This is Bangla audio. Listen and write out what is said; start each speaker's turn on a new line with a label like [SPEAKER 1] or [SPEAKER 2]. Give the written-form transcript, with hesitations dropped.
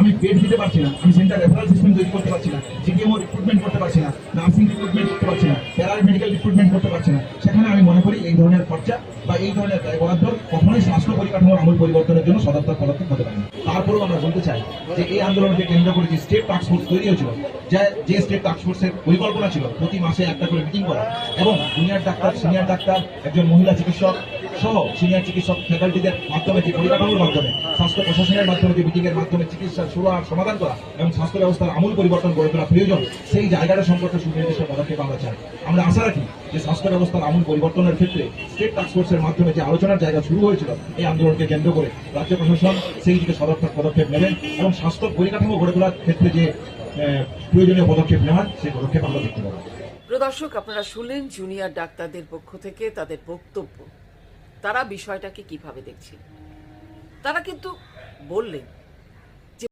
[SPEAKER 1] আমি বেড দিতে পারছি না, আমি সেন্টার রেফারেল সিস্টেম তৈরি করতে পারছি না, সিটিএমও রিক্রুটমেন্ট করতে পারছি না, নার্সিং রিক্রুটমেন্ট করতে পারছি না, প্যারামেডিক্যাল রিক্রুটমেন্ট করতে পারছি না, সেখানে আমি মনে করি এই ধরনের খরচা বা এই ধরনের ব্যয় বরাদ্দ কখনোই স্বাস্থ্য পরিকাঠামোর আমূল পরিবর্তনের জন্য সদর্থক পদক্ষেপ হতে পারে না। তারপরেও আমরা বলতে চাই যে এই আন্দোলনকে কেন্দ্র করে যে স্টেট টাস্কফোর্স তৈরি হয়েছিল, যে স্টেট টাস্কফোর্সের পরিকল্পনা ছিল প্রতি মাসে একটা করে মিটিং করা এবং জুনিয়র ডাক্তার, সিনিয়র ডাক্তার, একজন মহিলা চিকিৎসক সহ সিনিয়র চিকিৎসক ফ্যাকাল্টিদের মাধ্যমে যে পরিকাঠামোর মাধ্যমে স্বাস্থ্য প্রশাসনের মাধ্যমে যে মিটিং এর মাধ্যমে চিকিৎসার সুরাহার সমাধান করা এবং স্বাস্থ্য ব্যবস্থার আমূল পরিবর্তন গড়ে তোলা প্রয়োজন, সেই জায়গাটা সম্পর্কে সুনির্দিষ্ট পদক্ষেপ আমরা চাই। আমরা আশা রাখি যে স্বাস্থ্য ব্যবস্থার আমূল পরিবর্তনের ক্ষেত্রে স্টেট টাস্কফোর্সের মাধ্যমে যে আলোচনার জায়গা শুরু হয়েছিল এই আন্দোলনকে কেন্দ্র করে রাজ্য প্রশাসন সেই দিকে সদর্থক পদক্ষেপ নেবেন এবং স্বাস্থ্য পরিকাঠামো গড়ে তোলার ক্ষেত্রে যে প্রয়োজনীয় পদক্ষেপ নেওয়ার সেই পদক্ষেপ আমরা দেখতে পাবো।
[SPEAKER 2] প্রিয় দর্শক, আপনারা শুনলেন জুনিয়র ডাক্তারদের পক্ষ থেকে তাদের বক্তব্য, তারা বিষয়টাকে কিভাবে দেখছেন। তারা কিন্তু বললেন